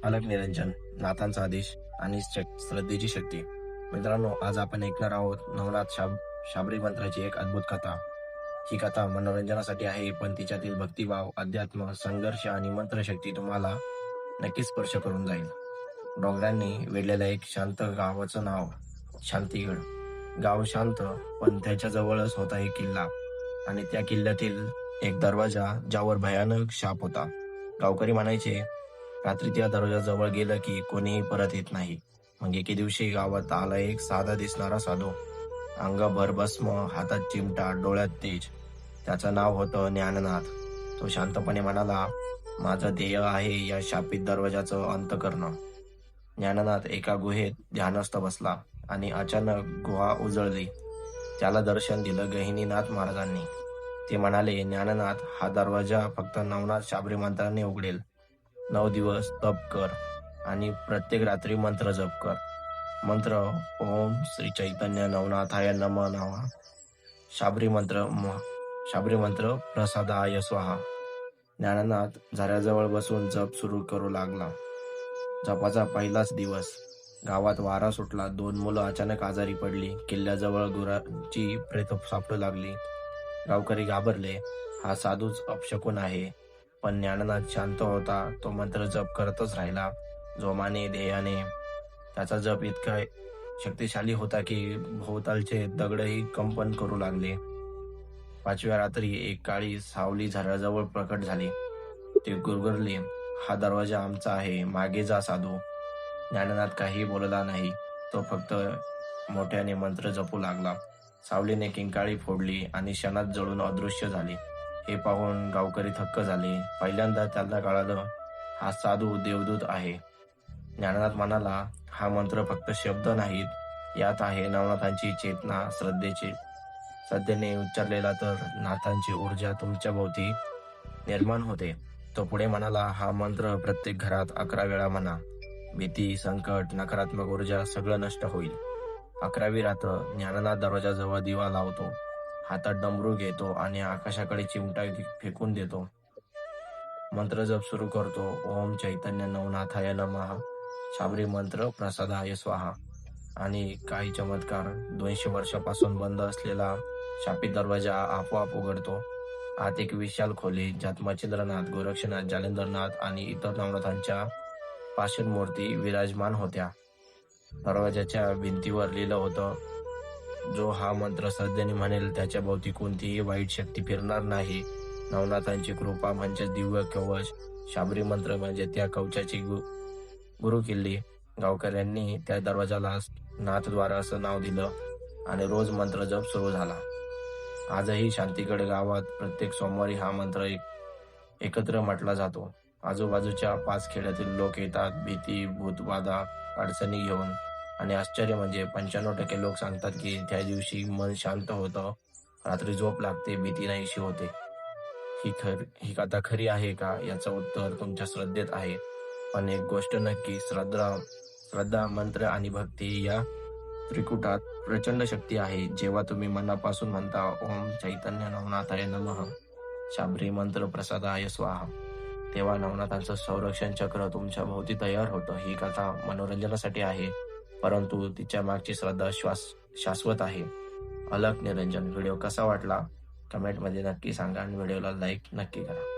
अलग निरंजन, नाथांचा आदेश आणि श्रद्धेची शक्ती. मित्रांनो, आज आपण ऐकणार आहोत नवनाथ शाबरी मंत्राची एक अद्भुत कथा. ही कथा मनोरंजनासाठी आहे, पण तिच्यातील भक्तिभाव, अध्यात्म, संघर्ष आणि मंत्रशक्ती तुम्हाला नक्कीच स्पर्श करून जाईल. डोंगरांनी वेढलेलं एक शांत गावाचं नाव शांतीगड. गाव शांत, पण त्याच्या जवळच होता एक किल्ला आणि त्या किल्ल्यातील एक दरवाजा ज्यावर भयानक शाप होता. गावकरी म्हणायचे, रात्री त्या दरवाजाजवळ गेलं की कोणीही परत येत नाही. मग एके दिवशी गावात आला एक साधा दिसणारा साधू. अंगभर भस्म, हातात चिमटा, डोळ्यात तेज. त्याचं नाव होतं ज्ञाननाथ. तो शांतपणे म्हणाला, माझं ध्येय आहे या शापित दरवाजाचं अंत करणं. ज्ञाननाथ एका गुहेत ध्यानस्थ बसला आणि अचानक गुहा उजळली. त्याला दर्शन दिलं गहिनीनाथ महाराजांनी. ते म्हणाले, ज्ञाननाथ, हा दरवाजा फक्त नवनाथ शाबरी मंत्राने उघडेल. 9 दिवस तप कर आणि प्रत्येक रात्री मंत्र जप कर. मंत्र: ओम श्री चैतन्य नवनाथाय नमः नमः. शाबरी मंत्र प्रसादाय स्वाहा. ज्ञाननाथ झऱ्याजवळ बसून जप सुरू करू लागला. जपाचा पहिलाच दिवस. गावात वारा सुटला. 2 मुलं अचानक आजारी पडली. किल्ल्याजवळ गुरांची प्रेत सापडू लागली. गावकरी घाबरले. हा साधूच अपशकुन आहे. पण ज्ञाननाथ शांत होता. तो मंत्र जप करतच राहिला, जोमाने, ध्येयाने. त्याचा जप इतका शक्तिशाली होता की भोवतालचे दगडही कंपन करू लागले. 5व्या रात्री एक काळी सावली झऱ्याजवळ प्रकट झाली. ते गुरगुरले, हा दरवाजा आमचा आहे, मागे जा साधू. ज्ञाननाथ काही बोलला नाही. तो फक्त मोठ्याने मंत्र जपू लागला. सावलीने किंकाळी फोडली आणि क्षणात जळून अदृश्य झाली. हे पाहून गावकरी थक्क झाले. पहिल्यांदा त्यांना कळालं, हा साधू देवदूत आहे. ज्ञाननाथ म्हणाला, हा मंत्र फक्त शब्द नाहीत, यात आहे नवनाथांची चेतना. श्रद्धेने उच्चारलेला तर नाथांची ऊर्जा तुमच्या भोवती निर्माण होते. तो पुढे म्हणाला, हा मंत्र प्रत्येक घरात 11 वेळा म्हणा. भीती, संकट, नकारात्मक ऊर्जा सगळं नष्ट होईल. 11वी रात्र. ज्ञाननाथ दरवाजाजवळ दिवा लावतो, हातात डमरू घेतो आणि आकाशाकडे चिमटा फेकून देतो. मंत्र जप सुरू करतो. ओम चैतन्य नवनाथाय नमः. शाबरी मंत्र प्रसादाय स्वाहा. आणि काही चमत्कार. 200 वर्षापासून बंद असलेला शापित दरवाजा आपोआप उघडतो. आत एक विशाल खोली, ज्यात मच्छिंद्रनाथ, गोरक्षनाथ, जालेंद्रनाथ आणि इतर नवनाथांच्या पाषाण मूर्ती विराजमान होत्या. दरवाजाच्या भिंतीवर लिहिलं होतं, जो हा मंत्र श्रद्धेने म्हणेल त्याच्या भोवती कोणतीही वाईट शक्ती फिरणार नाही. नवनाथांची कृपा म्हणजे दिव्य कवच. शाबरी मंत्र म्हणजे त्या कवचाची गुरुकिल्ली. गावकऱ्यांनी त्या दरवाजाला नाथद्वार असं नाव दिलं आणि रोज मंत्र जप सुरू झाला. आजही शांतीगड गावात प्रत्येक सोमवारी हा मंत्र एकत्र म्हटला जातो. आजूबाजूच्या 5 खेड्यातील लोक येतात, भीती, भूतबाधा, अडचणी घेऊन. आणि आश्चर्य म्हणजे 95% लोक सांगतात की त्या दिवशी मन शांत होतं, रात्री झोप लागते, भीती नाहीशी होते. ही कथा खरी आहे का, याचं उत्तर तुमच्या श्रद्धेत आहे. पण एक गोष्ट नक्की, श्रद्धा, मंत्र आणि भक्ती या त्रिकुटात प्रचंड शक्ती आहे. जेव्हा तुम्ही मनापासून म्हणता, ओम चैतन्य नवनाथाय नमः, शाबरी मंत्र प्रसादाय स्वाहा, तेव्हा नवनाथांचं संरक्षण चक्र तुमच्या भोवती तयार होतं. ही कथा मनोरंजनासाठी आहे, परंतु तिच्या मागची श्रद्धा शाश्वत आहे. अलक निरंजन. व्हिडिओ कसा वाटला कमेंटमध्ये नक्की सांगा आणि व्हिडिओला लाईक नक्की करा.